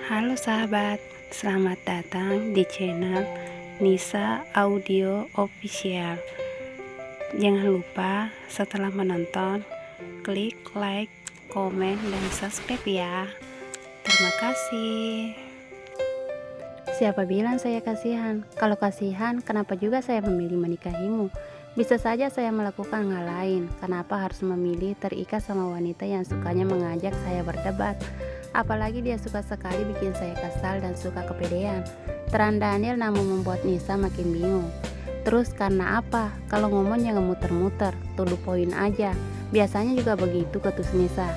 Halo sahabat, selamat datang di channel Nisa Audio Official. Jangan lupa setelah menonton, klik like, komen, dan subscribe ya. Terima kasih. Siapa bilang saya kasihan? Kalau kasihan, kenapa juga saya memilih menikahimu? Bisa saja saya melakukan hal lain. Kenapa harus memilih terikat sama wanita yang sukanya mengajak saya berdebat? Apalagi dia suka sekali bikin saya kesal dan suka kepedean. Terang Daniel namun membuat Nisa makin bingung. Terus karena apa? Kalau ngomong jangan muter-muter, tuduh poin aja. Biasanya juga begitu, ketus Nisa.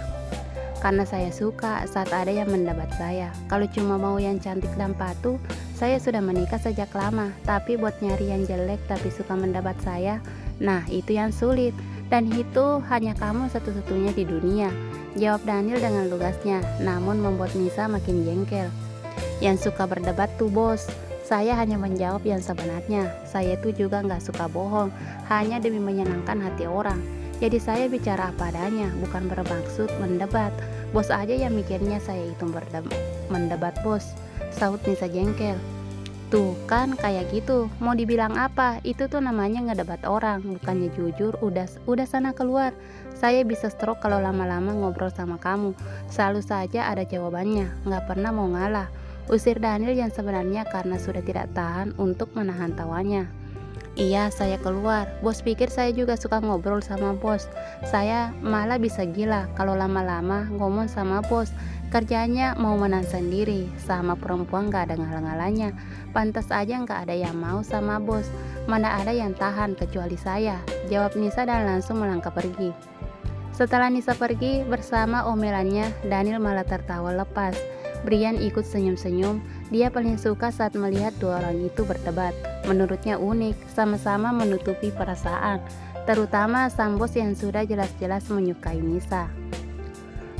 Karena saya suka saat ada yang mendebat saya. Kalau cuma mau yang cantik dan patuh, saya sudah menikah sejak lama. Tapi buat nyari yang jelek tapi suka mendebat saya, nah itu yang sulit. Dan itu hanya kamu satu-satunya di dunia, jawab Daniel dengan lugasnya, namun membuat Nisa makin jengkel. Yang suka berdebat tuh bos. Saya hanya menjawab yang sebenarnya. Saya tuh juga nggak suka bohong, hanya demi menyenangkan hati orang. Jadi saya bicara apa adanya, bukan bermaksud mendebat. Bos aja yang mikirnya saya itu mendebat bos, saut Nisa jengkel. Tuh kan kayak gitu, mau dibilang apa? Itu tuh namanya ngedebat orang, bukannya jujur. Udah sana keluar. Saya bisa stroke kalau lama-lama ngobrol sama kamu. Selalu saja ada jawabannya, nggak pernah mau ngalah. Usir Daniel yang sebenarnya karena sudah tidak tahan untuk menahan tawanya. Iya, saya keluar. Bos pikir saya juga suka ngobrol sama bos. Saya malah bisa gila kalau lama-lama ngomong sama bos. Kerjanya mau menang sendiri, sama perempuan gak ada ngalah-ngalanya. Pantas aja gak ada yang mau sama bos. Mana ada yang tahan kecuali saya, jawab Nisa dan langsung melangkah pergi. Setelah Nisa pergi bersama omelannya, Daniel malah tertawa lepas. Brian ikut senyum-senyum. Dia paling suka saat melihat dua orang itu berdebat. Menurutnya unik, sama-sama menutupi perasaan, terutama sang bos yang sudah jelas-jelas menyukai Nisa.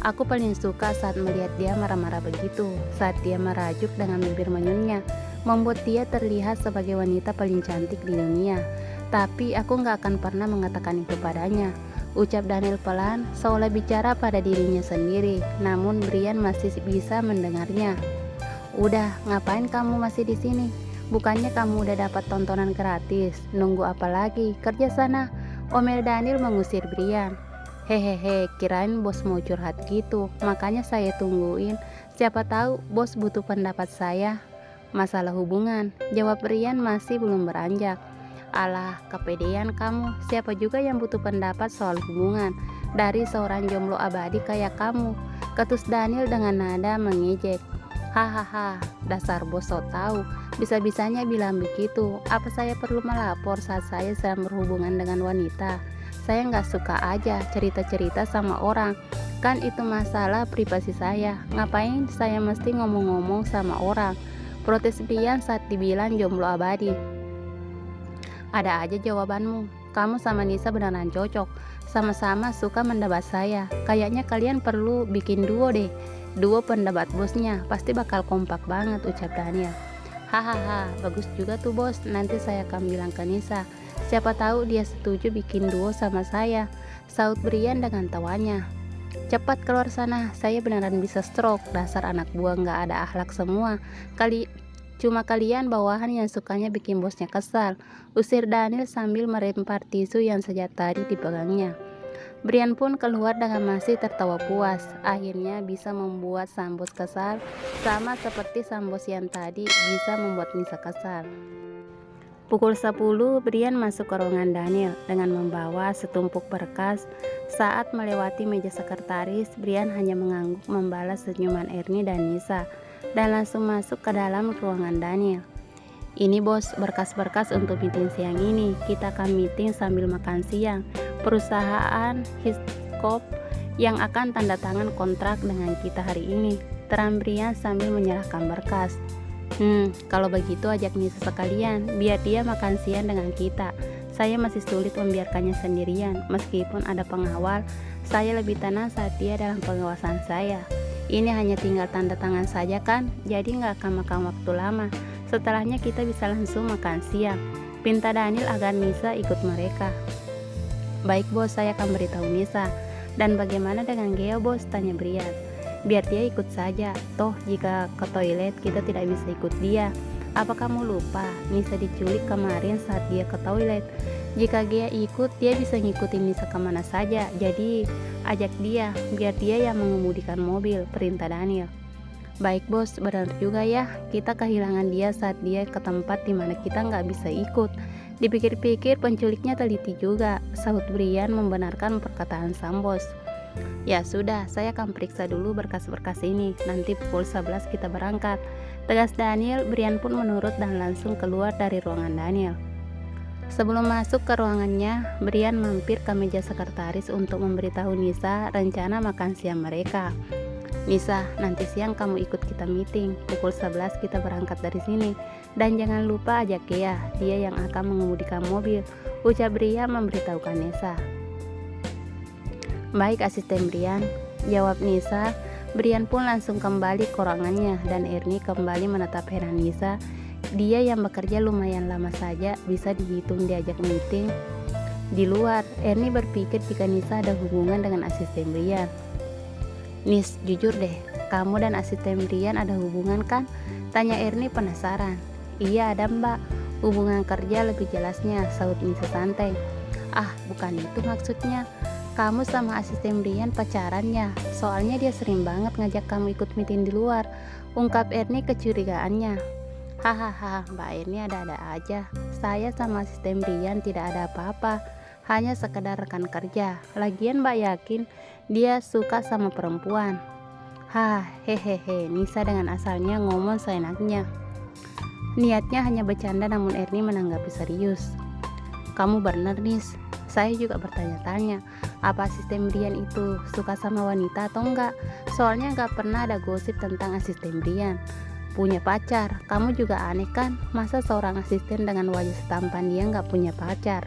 Aku paling suka saat melihat dia marah-marah begitu, saat dia merajuk dengan bibir menyunnya, membuat dia terlihat sebagai wanita paling cantik di dunia. Tapi aku gak akan pernah mengatakan itu padanya, ucap Daniel pelan, seolah bicara pada dirinya sendiri. Namun Brian masih bisa mendengarnya. Udah, ngapain kamu masih di sini? Bukannya kamu udah dapat tontonan gratis? Nunggu apa lagi? Kerja sana, omel Daniel mengusir Brian. Hehehe, kirain bos mau curhat gitu, makanya saya tungguin. Siapa tahu bos butuh pendapat saya. Masalah hubungan, jawab Brian masih belum beranjak. Alah, kepedean kamu. Siapa juga yang butuh pendapat soal hubungan dari seorang jomblo abadi kayak kamu, ketus Daniel dengan nada mengejek. Hahaha, dasar bos so tahu, bisa-bisanya bilang begitu. Apa saya perlu melapor saat saya sedang berhubungan dengan wanita? Saya nggak suka aja cerita-cerita sama orang, kan itu masalah privasi saya. Ngapain saya mesti ngomong-ngomong sama orang? Protes Brian saat dibilang jomblo abadi. Ada aja jawabanmu. Kamu sama Nisa beneran cocok, sama-sama suka mendebat saya. Kayaknya kalian perlu bikin duo deh. Duo pendebat bosnya, pasti bakal kompak banget, ucap Daniel. Hahaha, bagus juga tuh bos, nanti saya akan bilang ke Nisa. Siapa tahu dia setuju bikin duo sama saya, saut Brian dengan tawanya. Cepat keluar sana, saya beneran bisa stroke. Dasar anak buah gak ada akhlak semua. Cuma kalian bawahan yang sukanya bikin bosnya kesal, usir Daniel sambil melempar tisu yang sejak tadi dipegangnya. Brian pun keluar dengan masih tertawa puas. Akhirnya bisa membuat sang bos kesal, sama seperti sang bos yang tadi bisa membuat Nisa kesal. Pukul 10, Brian masuk ke ruangan Daniel dengan membawa setumpuk berkas. Saat melewati meja sekretaris, Brian hanya mengangguk membalas senyuman Ernie dan Nisa, dan langsung masuk ke dalam ruangan Daniel. Ini bos, berkas-berkas untuk meeting siang ini. Kita akan meeting sambil makan siang. Perusahaan Hiscope yang akan tanda tangan kontrak dengan kita hari ini, terang Brian sambil menyerahkan berkas. Kalau begitu ajak Nisa sekalian, biar dia makan siang dengan kita. Saya masih sulit membiarkannya sendirian, meskipun ada pengawal. Saya lebih tenang saat dia dalam pengawasan saya. Ini hanya tinggal tanda tangan saja kan, jadi nggak akan makan waktu lama. Setelahnya kita bisa langsung makan siang, pinta Daniel agar Nisa ikut mereka. Baik bos, saya akan beritahu Nisa. Dan bagaimana dengan Geo bos, tanya Brian. Biar dia ikut saja. Toh jika ke toilet kita tidak bisa ikut dia. Apa kamu lupa Nisa diculik kemarin saat dia ke toilet? Jika dia ikut, dia bisa ngikutin Nisa kemana saja. Jadi ajak dia, biar dia yang mengemudikan mobil, perintah Daniel. Baik bos, benar juga ya, kita kehilangan dia saat dia ke tempat dimana kita nggak bisa ikut. Dipikir-pikir penculiknya teliti juga, sahut Brian membenarkan perkataan sang bos. Ya sudah, saya akan periksa dulu berkas-berkas ini, nanti pukul 11 kita berangkat, tegas Daniel. Brian pun menurut dan langsung keluar dari ruangan Daniel. Sebelum masuk ke ruangannya, Brian mampir ke meja sekretaris untuk memberitahu Nisa rencana makan siang mereka. Nisa, nanti siang kamu ikut kita meeting, pukul 11 kita berangkat dari sini. Dan jangan lupa ajak Kea, dia yang akan mengemudikan mobil, ucap Brian memberitahukan Nisa. Baik asisten Brian, jawab Nisa. Brian pun langsung kembali ke ruangannya dan Ernie kembali menatap heran Nisa. Dia yang bekerja lumayan lama saja bisa dihitung diajak meeting di luar. Ernie berpikir jika Nisa ada hubungan dengan asisten Brian. Nis, jujur deh, kamu dan asisten Brian ada hubungan kan? Tanya Ernie penasaran. Iya ada mbak, hubungan kerja lebih jelasnya, sahut Nisa santai. Ah bukan itu maksudnya, kamu sama asisten Brian pacarannya, soalnya dia sering banget ngajak kamu ikut meeting di luar, ungkap Ernie kecurigaannya. Hahaha, Mbak Ernie ada-ada aja. Saya sama asisten Brian tidak ada apa-apa, hanya sekedar rekan kerja. Lagian Mbak yakin dia suka sama perempuan? Hehehe, Nisa dengan asalnya ngomong seenaknya. Niatnya hanya bercanda namun Ernie menanggapi serius. Kamu benar Nis, saya juga bertanya-tanya, apa asisten Brian itu suka sama wanita atau enggak? Soalnya enggak pernah ada gosip tentang asisten Brian punya pacar. Kamu juga aneh kan, masa seorang asisten dengan wajah setampan dia nggak punya pacar,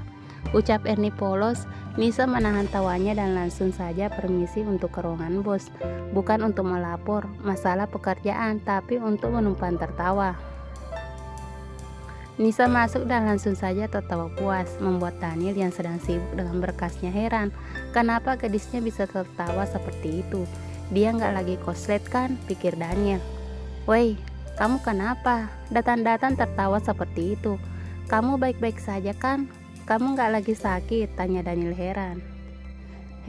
ucap Ernie polos. Nisa menahan tawanya dan langsung saja permisi untuk ke ruangan bos, bukan untuk melapor masalah pekerjaan tapi untuk menumpang tertawa. Nisa masuk dan langsung saja tertawa puas, membuat Daniel yang sedang sibuk dengan berkasnya heran kenapa gadisnya bisa tertawa seperti itu. Dia nggak lagi koslet kan, pikir Daniel. Woi, kamu kenapa? Datang-datang tertawa seperti itu. Kamu baik-baik saja kan? Kamu nggak lagi sakit? Tanya Daniel heran.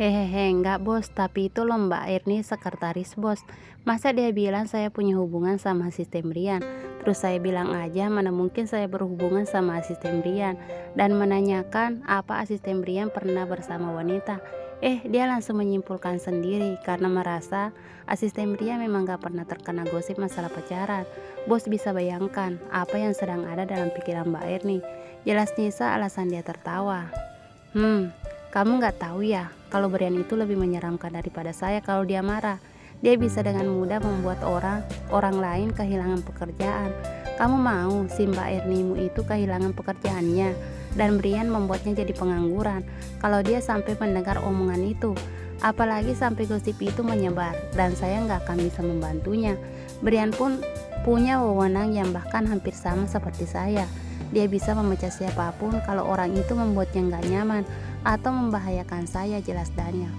Hehehe, enggak bos, tapi itu loh Mbak Ernie sekretaris bos. Masa dia bilang saya punya hubungan sama asisten Brian? Terus saya bilang aja mana mungkin saya berhubungan sama asisten Brian, dan menanyakan apa asisten Brian pernah bersama wanita. Dia langsung menyimpulkan sendiri karena merasa asisten Brian memang gak pernah terkena gosip masalah pacaran. Bos bisa bayangkan apa yang sedang ada dalam pikiran Mbak Ernie. Jelas Nisa alasan dia tertawa. Kamu gak tahu ya kalau Brian itu lebih menyeramkan daripada saya kalau dia marah. Dia bisa dengan mudah membuat orang lain kehilangan pekerjaan. Kamu mau si Mbak Ernie-mu itu kehilangan pekerjaannya dan Brian membuatnya jadi pengangguran kalau dia sampai mendengar omongan itu, apalagi sampai gosip itu menyebar, dan saya nggak akan bisa membantunya. Brian pun punya wewenang yang bahkan hampir sama seperti saya. Dia bisa memecat siapapun kalau orang itu membuatnya nggak nyaman atau membahayakan saya, jelas Daniel.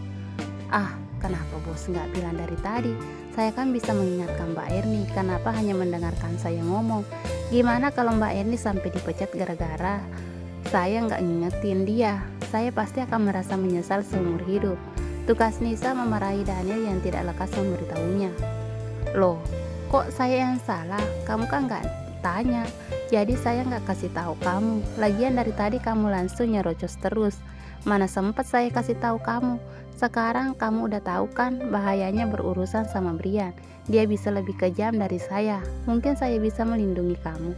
Kenapa bos nggak bilang dari tadi? Saya kan bisa mengingatkan Mbak Ernie, kenapa hanya mendengarkan saya ngomong? Gimana kalau Mbak Ernie sampai dipecat gara-gara saya nggak ngingetin dia? Saya pasti akan merasa menyesal seumur hidup. Tugas Nisa memarahi Daniel yang tidak lekas memberitahunya. Loh, kok saya yang salah? Kamu kan nggak tanya, jadi saya nggak kasih tahu kamu. Lagian dari tadi kamu langsung nyerocos terus. Mana sempat saya kasih tahu kamu. Sekarang kamu udah tahu kan bahayanya berurusan sama Brian. Dia bisa lebih kejam dari saya. Mungkin saya bisa melindungi kamu.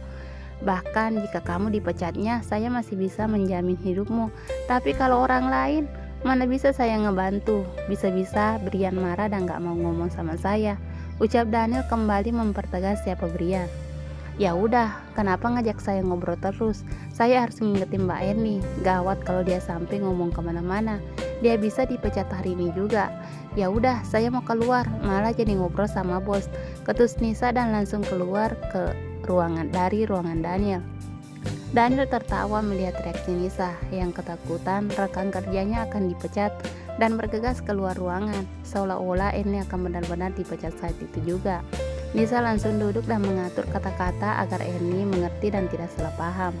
Bahkan jika kamu dipecatnya, saya masih bisa menjamin hidupmu. Tapi kalau orang lain, mana bisa saya ngebantu? Bisa-bisa Brian marah dan gak mau ngomong sama saya, ucap Daniel kembali mempertegas siapa Brian. Ya udah, kenapa ngajak saya ngobrol terus? Saya harus ngingetin Mbak Ernie. Gawat kalau dia sampai ngomong kemana-mana. Dia bisa dipecat hari ini juga. Ya udah, saya mau keluar, malah jadi ngobrol sama bos, ketus Nisa dan langsung keluar dari ruangan Daniel. Daniel tertawa melihat reaksi Nisa yang ketakutan rekan kerjanya akan dipecat. dan bergegas keluar ruangan, seolah-olah Erni akan benar-benar dipecat saat itu juga. Nisa langsung duduk dan mengatur kata-kata agar Erni mengerti dan tidak salah paham.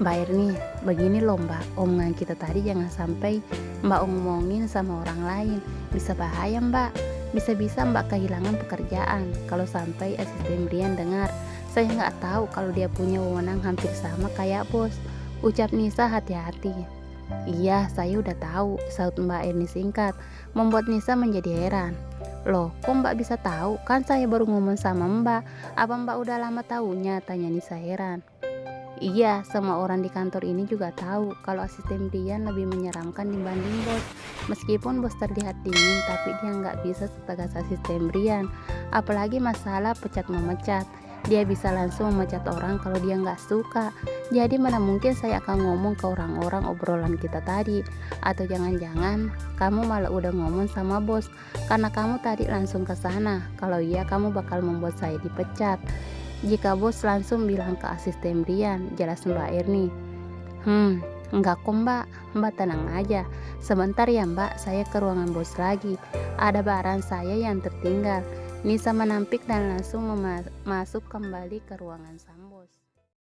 Mbak Erni, begini loh Mbak, omongan kita tadi jangan sampai Mbak ngomongin sama orang lain. Bisa bahaya Mbak, bisa-bisa Mbak kehilangan pekerjaan kalau sampai asisten Brian dengar. Saya nggak tahu kalau dia punya wewenang hampir sama kayak bos, ucap Nisa hati-hati. Iya, saya udah tahu, saut Mbak Erni singkat, membuat Nisa menjadi heran. Loh, kok Mbak bisa tahu? Kan saya baru ngomong sama Mbak. Apa Mbak udah lama tahunya? Tanya Nisa heran. Iya, semua orang di kantor ini juga tahu kalau asisten Brian lebih menyeramkan dibanding bos. Meskipun bos terlihat dingin, tapi dia nggak bisa setegas asisten Brian. Apalagi masalah pecat memecat. Dia bisa langsung memecat orang kalau dia nggak suka. Jadi mana mungkin saya akan ngomong ke orang-orang obrolan kita tadi. Atau jangan-jangan kamu malah udah ngomong sama bos karena kamu tadi langsung ke sana. Kalau iya, kamu bakal membuat saya dipecat. Jika bos langsung bilang ke asisten Brian, jelas Mbak Erni. Enggak kok Mbak, Mbak tenang aja. Sebentar ya Mbak, saya ke ruangan bos lagi. Ada barang saya yang tertinggal. Nisa menampik dan langsung masuk kembali ke ruangan sang bos.